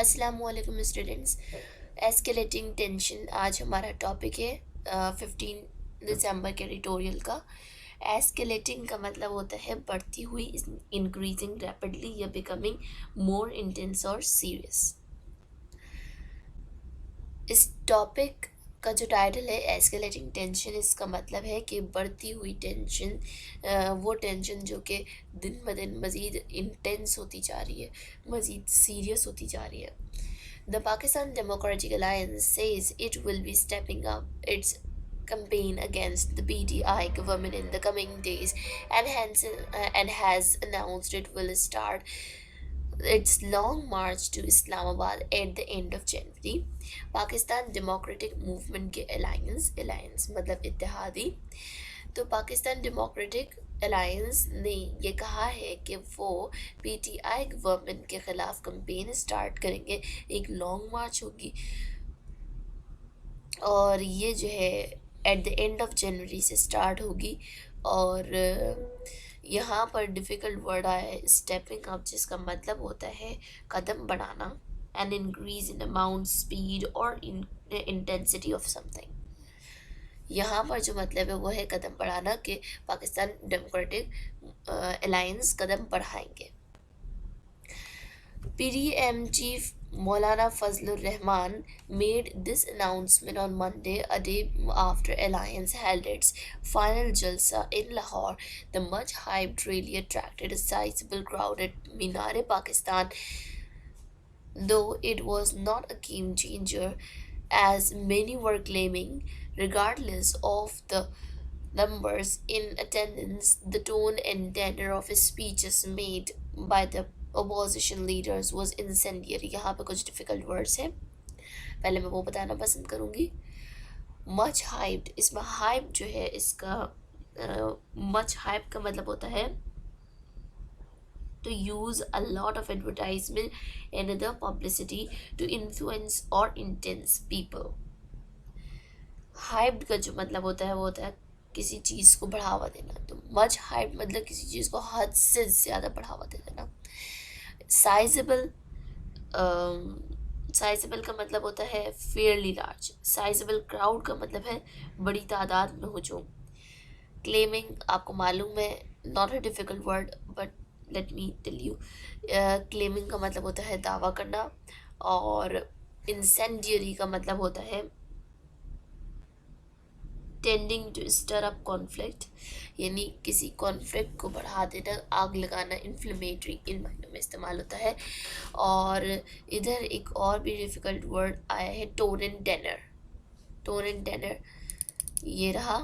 अस्सलाम वालेकुम students. Escalating tension आज हमारा टॉपिक है 15 दिसंबर के एडिटोरियल का। एस्केलेटिंग का मतलब होता है बढ़ती हुई, इंक्रीजिंग रैपिडली या बिकमिंग मोर इंटेंस और सीरियस। इस टॉपिक का जो टाइटल है एस्केलेटिंग टेंशन, इसका मतलब है कि बढ़ती हुई टेंशन, वो टेंशन जो कि दिन ब दिन मज़ीद इंटेंस होती जा रही है, मज़ीद सीरियस होती जा रही है। The Pakistan Democratic Alliance says it will be stepping up its campaign against the PTI government in the coming days, and has announced it will start its long march to Islamabad at the end of January. Pakistan democratic movement के alliance मतलब इत्तेहादी, तो Pakistan democratic alliance ने ये कहा है कि वो PTI government के ख़िलाफ़ कंपेन स्टार्ट करेंगे। एक लॉन्ग मार्च होगी और ये जो है at the end of January से स्टार्ट होगी। और यहाँ पर डिफ़िकल्ट वर्ड आया है स्टेपिंग अप, जिसका मतलब होता है कदम बढ़ाना, an increase in amount, speed और इंटेंसिटी ऑफ समथिंग। यहाँ पर जो मतलब है वो है कदम बढ़ाना, कि पाकिस्तान डेमोक्रेटिक अलायंस कदम बढ़ाएंगे। PDM chief Maulana Fazlur Rahman made this announcement on Monday, a day after Alliance held its final Jalsa in Lahore. The much hyped rally attracted a sizable crowd at Minar-e-Pakistan, though it was not a game changer, as many were claiming. Regardless of the numbers in attendance, the tone and tenor of his speeches made by the opposition leaders was incendiary। यहाँ पे कुछ difficult words हैं, पहले मैं वो बताना पसंद करूँगी। much hyped, इसमें hype जो है इसका much hype का मतलब होता है to use a lot of advertisement and other publicity to influence or intense people। hyped का जो मतलब होता है वो होता है किसी चीज़ को बढ़ावा देना। तो मच हाइप मतलब किसी चीज़ को हद से ज़्यादा बढ़ावा दे देना। साइजेबल, साइजेबल का मतलब होता है फेयरली लार्ज। साइजेबल क्राउड का मतलब है बड़ी तादाद में हुजूम। क्लेमिंग आपको मालूम है, not a difficult word but let me tell you. Claiming का मतलब होता है दावा करना, और इंसेंडियरी का मतलब होता है tending to stir up conflict, यानी किसी कॉन्फ्लिक्ट को बढ़ा देना, आग लगाना, इन्फ्लेमेटरी, इन मायनों में इस्तेमाल होता है। और इधर एक और भी डिफ़िकल्ट वर्ड आया है tone and tenor. Tone and tenor ये रहा।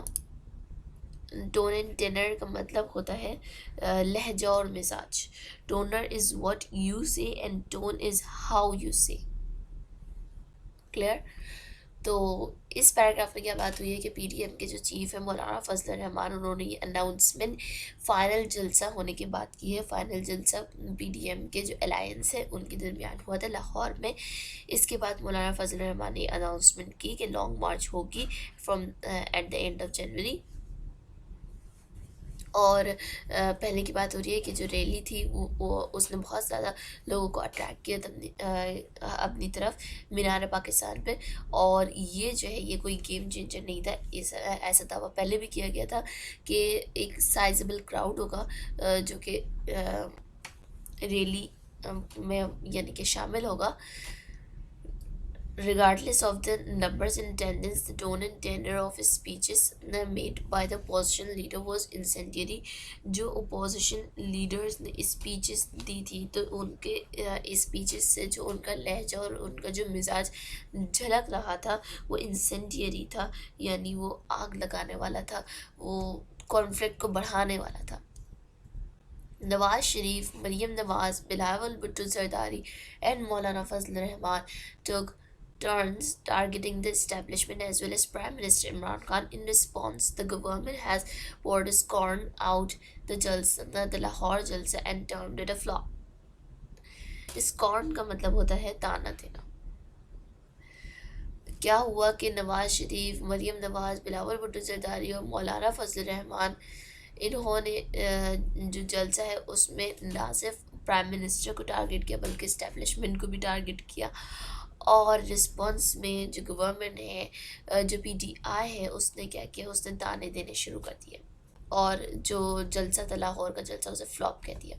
टोन एंड टेनर का मतलब होता है लहजा और मिजाज। टोनर इज़ व्हाट यू से and tone is how you से। क्लियर? तो इस पैराग्राफ में क्या बात हुई है कि पीडीएम के जो चीफ है मौलाना फजल रहमान, उन्होंने ये अनाउंसमेंट फाइनल जलसा होने की बात की है। फाइनल जलसा पीडीएम के जो अलायंस है उनके दरमियान हुआ था लाहौर में। इसके बाद मौलाना फजल रहमान ने अनाउंसमेंट की कि लॉन्ग मार्च होगी from at the end of January. और पहले की बात हो रही है कि जो रैली थी वो उसने बहुत ज़्यादा लोगों को अट्रैक्ट किया था अपनी तरफ मीनार पाकिस्तान पे। और ये जो है ये कोई गेम चेंजर नहीं था। ऐसा दावा पहले भी किया गया था कि एक साइजेबल क्राउड होगा जो कि रैली में यानी कि शामिल होगा। Regardless of the numbers in attendance, the tone and tenor of his speeches made by the opposition leader was incendiary। जो opposition leaders ने speeches दी थी तो उनके speeches से जो उनका लहजा और उनका जो मिजाज झलक रहा था वो incendiary था, यानी वो आग लगाने वाला था, वो कॉन्फ्लिक्ट को बढ़ाने वाला था। Nawaz Sharif, Maryam Nawaz, Bilawal Bhutto Zardari and Maulana Fazl Rahman took turns targeting the establishment as well as Prime Minister Imran Khan. In response, the government has poured scorn out the Lahore Jalsa and termed it a flop. Scorn का मतलब होता है ताना देना। क्या हुआ कि नवाज शरीफ, मरियम नवाज, बिलावल भुट्टो जरदारी और मौलाना फजल रहमान, इन्होंने जो जलसा है उसमें ना सिर्फ प्राइम मिनिस्टर को टारगेट किया बल्कि इस्टेब्लिशमेंट को भी टारगेट किया। और रिस्पॉन्स में जो गवर्नमेंट है, जो पीटीआई है, उसने क्या किया, उसने ताने देने शुरू कर दिए और जो जलसा था लाहौर का जलसा उसे फ्लॉप कह दिया।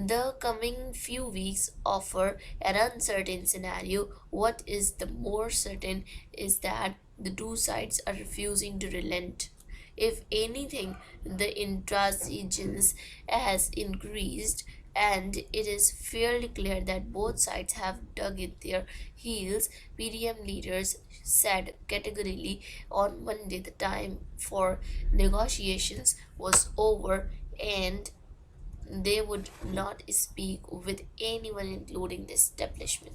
The coming few weeks offer an uncertain scenario. What is the more certain is that the two sides are refusing to relent. If anything, the intransigence has increased, and it is fairly clear that both sides have dug in their heels. PDM leaders said categorically on Monday the time for negotiations was over and they would not speak with anyone including the establishment.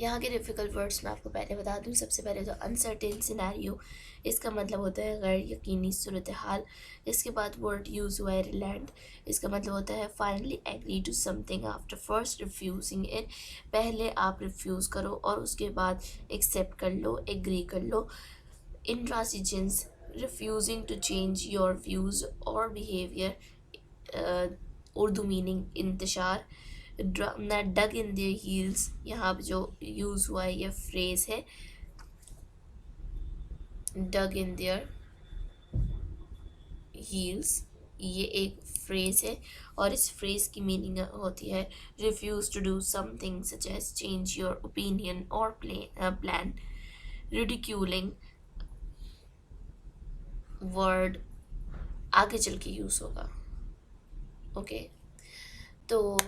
यहाँ के difficult words मैं आपको पहले बता दूँ। सबसे पहले तो अनसर्टेन सिनेरियो, इसका मतलब होता है गैर यकीनी सूरत हाल। इसके बाद वर्ड यूज़ हुआ है रिलैंड, इसका मतलब होता है finally agree to something after first refusing it. पहले आप रिफ्यूज़ करो और उसके बाद एक्सेप्ट कर लो, एग्री कर लो। Intransigence, refusing to change your views or behavior, Urdu meaning इंतशार। डग इन देयर हील्स, यहाँ पे जो यूज़ हुआ है ये फ्रेज़ है डग इन देयर हील्स, ये एक फ्रेज़ है और इस फ्रेज़ की मीनिंग होती है refuse to do something such as change your opinion और प्लान। रिडिक्यूलिंग वर्ड आगे चल के यूज़ होगा। ओके, तो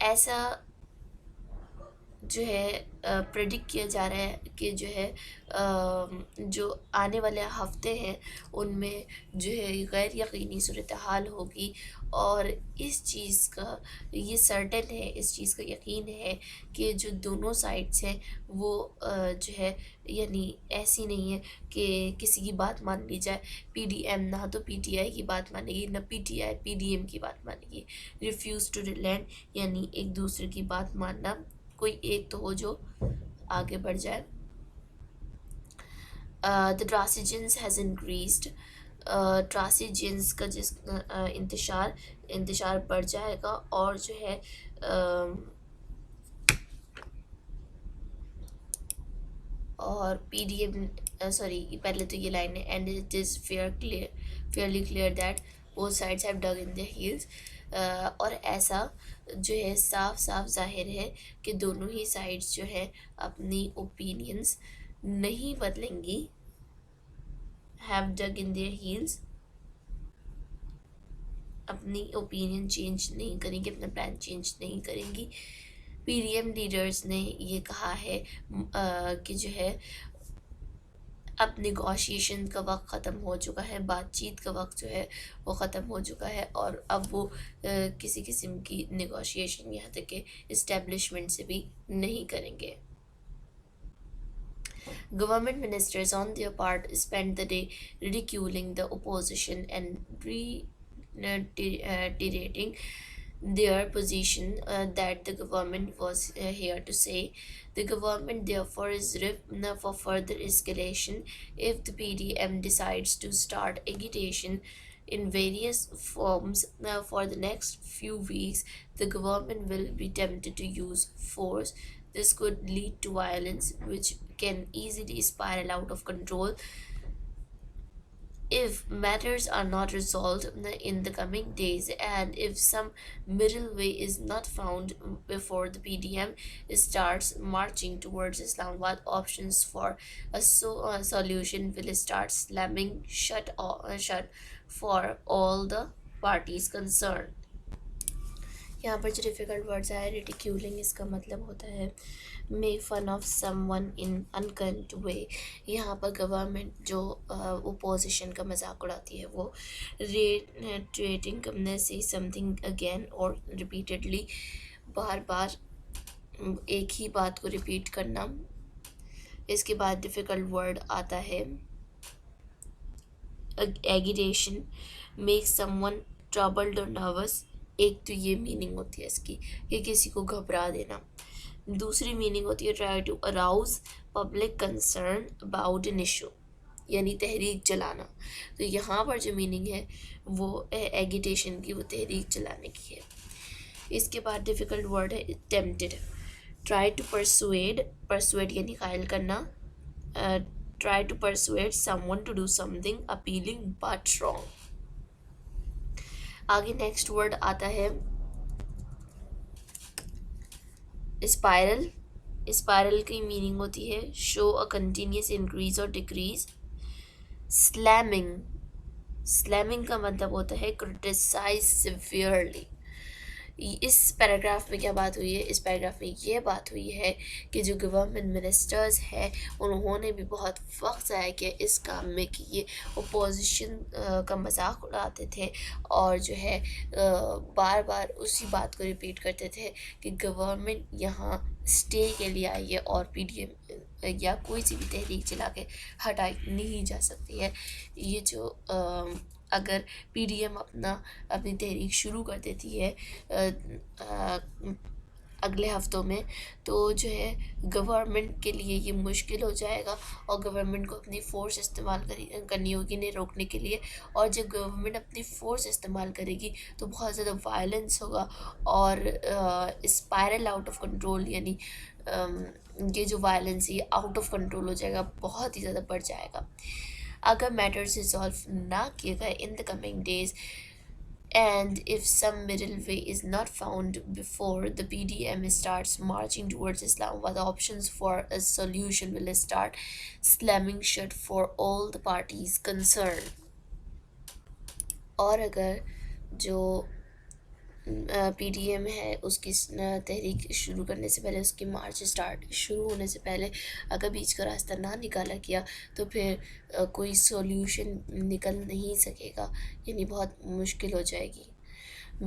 ऐसा जो है प्रेडिक्ट किया जा रहा है कि जो है जो आने वाले हफ्ते हैं उनमें जो है गैर यकीनी सूरत हाल होगी और इस चीज़ का ये सर्टेन है, इस चीज़ का यकीन है कि जो दोनों साइड्स हैं वो जो है यानी ऐसी नहीं है कि किसी की बात मान ली जाए। पीडीएम ना तो पीटीआई की बात मानेगी, ना पीटीआई पीडीएम की बात मानेगी। रिफ्यूज़ टू रिलैंड यानी एक दूसरे की बात मानना, कोई एक तो हो जो आगे बढ़ जाए। द ट्रांसिजेंस हैज़ इंक्रीज्ड, ट्रांसिजेंस का जिस इंतशार बढ़ जाएगा और जो है और पीडीएम सॉरी पहले तो ये लाइन है and it is fairly clear that both sides have dug in their heels. और ऐसा जो है साफ साफ जाहिर है कि दोनों ही साइड्स जो है अपनी ओपिनियंस नहीं बदलेंगी, have dug in their heels, अपनी ओपिनियन चेंज नहीं करेंगी, अपना प्लान चेंज नहीं करेंगी। पीडीएम लीडर्स ने ये कहा है कि जो है अब निगोशिएशन का वक्त ख़त्म हो चुका है, बातचीत का वक्त जो है वो ख़त्म हो चुका है और अब वो किसी किस्म की निगोशिएशन यहाँ तक कि इस्टेब्लिशमेंट से भी नहीं करेंगे। Government ministers, on their part, spent the day ridiculing the opposition and reiterating their position that the government was here to say. The government, therefore, is ripe for further escalation if the PDM decides to start agitation in various forms for the next few weeks. The government will be tempted to use force. This could lead to violence, which can easily spiral out of control if matters are not resolved in the coming days, and if some middle way is not found before the PDM starts marching towards Islamabad, options for a solution will start slamming shut for all the parties concerned. यहाँ पर जो difficult words आए, ridiculing इसका मतलब होता है make fun of someone in unkind way. यहाँ पर गवर्नमेंट जो ओपोजिशन का मजाक उड़ाती है वो रेटिंग करने से समथिंग अगेन और रिपीटेडली, बार बार एक ही बात को रिपीट करना। इसके बाद डिफ़िकल्ट वर्ड आता है एगिटेशन, मेक समवन ट्रबल्ड और नर्वस। एक तो ये मीनिंग होती है इसकी कि किसी को घबरा देना। दूसरी मीनिंग होती है try to arouse public concern about an issue. यानी तहरीक चलाना। तो यहाँ पर जो मीनिंग है वो एगिटेशन की, वो तहरीक चलाने की है। इसके बाद डिफ़िकल्ट वर्ड है tempted. Try to persuade, persuade यानी कायल करना। Try to persuade someone to do something appealing but wrong. आगे नेक्स्ट वर्ड आता है स्पायरल। स्पायरल की मीनिंग होती है शो अ कंटिन्यूस इंक्रीज और डिक्रीज। स्लैमिंग, स्लैमिंग का मतलब होता है क्रिटिसाइज सिवियरली। इस पैराग्राफ में क्या बात हुई है, इस पैराग्राफ में ये बात हुई है कि जो गवर्नमेंट मिनिस्टर्स हैं उन्होंने भी बहुत वक्त ज़ाया किया इस काम में कि ये अपोजिशन का मजाक उड़ाते थे और जो है बार बार उसी बात को रिपीट करते थे कि गवर्नमेंट यहाँ स्टे के लिए आई है और पीडीएम या कोई सी भी तहरीक चला के हटाई नहीं जा सकती है। ये जो अगर पीडीएम अपनी तहरीक शुरू कर देती है अगले हफ्तों में, तो जो है गवर्नमेंट के लिए ये मुश्किल हो जाएगा और गवर्नमेंट को अपनी फ़ोर्स इस्तेमाल करनी होगी इन्हें रोकने के लिए। और जब गवर्नमेंट अपनी फ़ोर्स इस्तेमाल करेगी तो बहुत ज़्यादा वायलेंस होगा और स्पायरल आउट ऑफ कंट्रोल, यानी ये जो वायलेंस है ये आउट ऑफ कंट्रोल हो जाएगा, बहुत ही ज़्यादा बढ़ जाएगा। अगर मैटर्स रिजॉल्व ना किए गए in the coming days and if some middle way is not found before the PDM starts marching towards Islam, what the options for a solution will start slamming shut for all the parties concerned। और अगर जो PDM है उसकी तहरीक शुरू करने से पहले, उसकी मार्च स्टार्ट शुरू होने से पहले अगर बीच का रास्ता ना निकाला गया तो फिर कोई सॉल्यूशन निकल नहीं सकेगा, यानी बहुत मुश्किल हो जाएगी।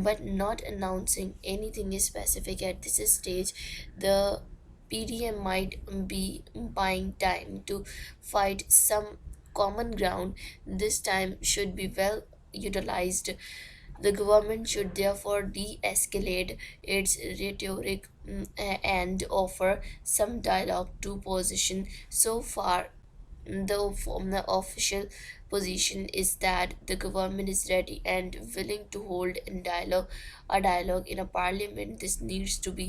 But not announcing anything specific at this stage, the PDM might be buying time to find some common ground. This time should be well utilized. The government should therefore de-escalate its rhetoric and offer some dialogue to position. So far, the official position is that the government is ready and willing to hold a dialogue in a parliament. This needs to be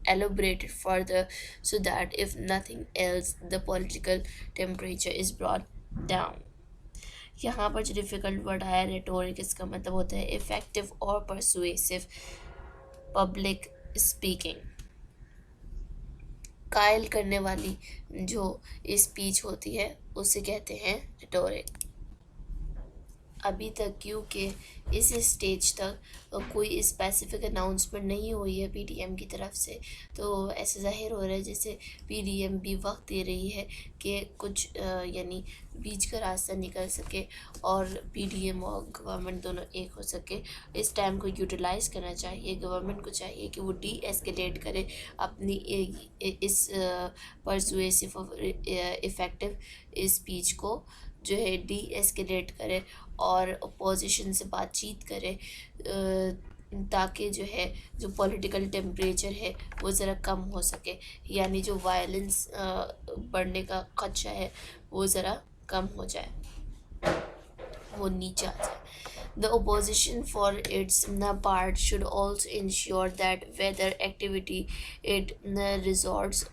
elaborated further so that if nothing else, the political temperature is brought down। यहाँ पर जो difficult word आया rhetoric, इसका मतलब होता है effective और persuasive public speaking. कायल करने वाली जो स्पीच होती है उसे कहते हैं रेटोरिक। अभी तक क्योंकि इस स्टेज तक कोई स्पेसिफिक अनाउंसमेंट नहीं हुई है पीडीएम की तरफ से, तो ऐसे ज़ाहिर हो रहा है जैसे पीडीएम भी वक्त दे रही है कि कुछ यानी बीच का रास्ता निकल सके और पीडीएम और गवर्नमेंट दोनों एक हो सके। इस टाइम को यूटिलाइज़ करना चाहिए, गवर्नमेंट को चाहिए कि वो डी एस्केलेट करे अपनी इस परसुएसिव और इफ़ेक्टिव स्पीच को, जो है डी एस्केलेट करे और अपोजिशन से बातचीत करे ताकि जो है जो पॉलिटिकल टेम्परेचर है वो ज़रा कम हो सके, यानी जो वायलेंस बढ़ने का खदशा है वो ज़रा कम हो जाए, वो नीचे आ जाए। The opposition for its part should also ensure that whether activity it resorts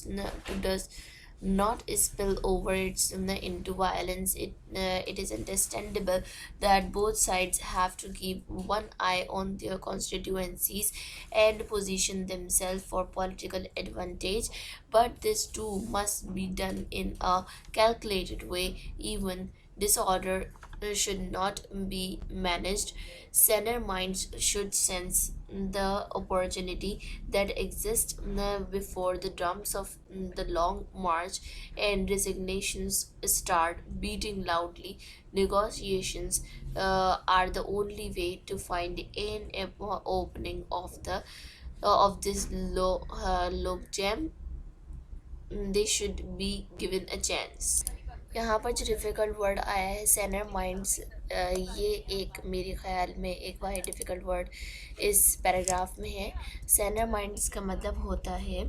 to does not spill over into violence. It is understandable that both sides have to keep one eye on their constituencies and position themselves for political advantage, but this too must be done in a calculated way. Even disorder should not be managed. Saner minds should sense the opportunity that exists before the drums of the long march and resignations start beating loudly. Negotiations are the only way to find an opening of this log jam. They should be given a chance। यहाँ पर जो difficult word आया है सेनर minds, ये एक मेरे ख़्याल में एक वाहिद डिफ़िकल्ट वर्ड इस पैराग्राफ में है। सेनर माइंड्स का मतलब होता है,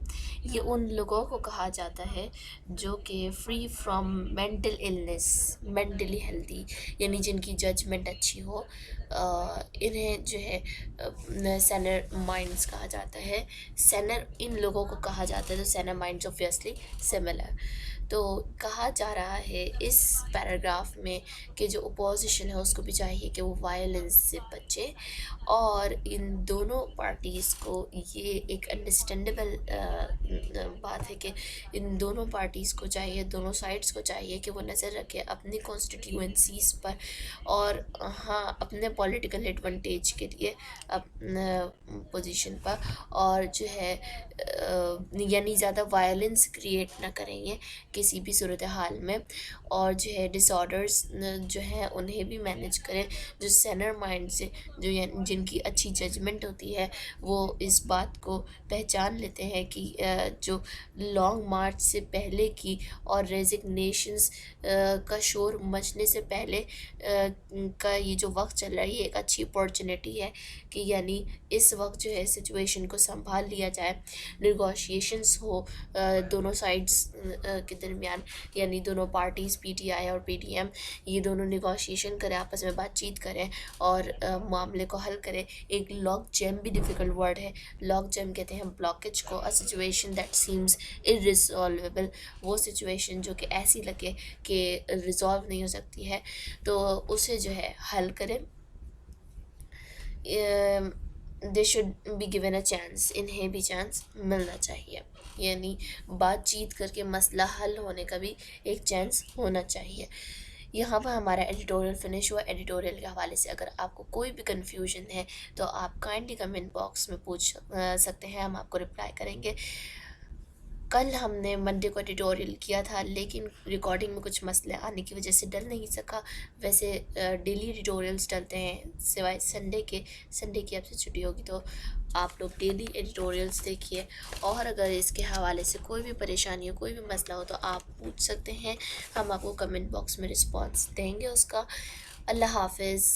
ये उन लोगों को कहा जाता है जो कि free from mental illness, mentally healthy, यानी जिनकी जजमेंट अच्छी हो, इन्हें जो है सेनर माइंड्स कहा जाता है। सेनर इन लोगों को कहा जाता है, तो सेनर माइंड्स ऑब्वियसली सिमिलर। तो कहा जा रहा है इस पैराग्राफ में कि जो अपोजिशन है उसको भी चाहिए कि वो वायलेंस से बचे, और इन दोनों पार्टीज़ को ये एक अंडरस्टैंडेबल बात है कि इन दोनों पार्टीज़ को चाहिए, दोनों साइड्स को चाहिए कि वो नज़र रखें अपनी कॉन्स्टिट्यूंसीज़ पर, और हाँ अपने पॉलिटिकल एडवांटेज के लिए अपना पोजीशन पर, और जो है यानी ज़्यादा वायलेंस क्रिएट ना करेंगे किसी भी सूरत हाल में, और जो है डिसऑर्डर्स जो हैं उन्हें भी मैनेज करें। जो सेनर माइंड से जो जिनकी अच्छी जजमेंट होती है वो इस बात को पहचान लेते हैं कि जो लॉन्ग मार्च से पहले की और रेजिग्नेशंस का शोर मचने से पहले का ये जो वक्त चल रहा है ये एक अच्छी अपॉर्चुनिटी है कि यानी इस वक्त जो है सिचुएशन को संभाल लिया जाए, निगोशिएशंस हो दोनों साइड्स के दरमियान, यानी दोनों पार्टीज़ पीटीआई और पीडीएम ये दोनों निगोशिएशन करें, आपस में बातचीत करें और मामले को हल करें। एक लॉग जैम भी डिफ़िकल्ट वर्ड है। लॉग जैम कहते हैं ब्लॉकेज को, अ सिचुएशन दैट सीम्स इरिजॉल्वेबल, वो सिचुएशन जो कि ऐसी लगे कि रिजॉल्व नहीं हो सकती है, तो उसे जो है हल करें। They should be given a chance, इन्हें भी चांस मिलना चाहिए, यानी बातचीत करके मसला हल होने का भी एक चांस होना चाहिए। यहाँ पर हमारा एडिटोरियल फिनिश हुआ। एडिटोरियल के हवाले से अगर आपको कोई भी कन्फ्यूजन है तो आप काइंडली कमेंट बॉक्स में पूछ सकते हैं, हम आपको रिप्लाई करेंगे। कल हमने मंडे को एडिटोरियल किया था लेकिन रिकॉर्डिंग में कुछ मसले आने की वजह से डल नहीं सका। वैसे डेली एडिटोरियल्स डलते हैं सिवाय संडे के। संडे की आपसे छुट्टी होगी तो आप लोग डेली एडिटोरियल्स देखिए, और अगर इसके हवाले से कोई भी परेशानी हो, कोई भी मसला हो तो आप पूछ सकते हैं, हम आपको कमेंट बॉक्स में रिस्पॉन्स देंगे उसका। अल्लाह हाफिज़।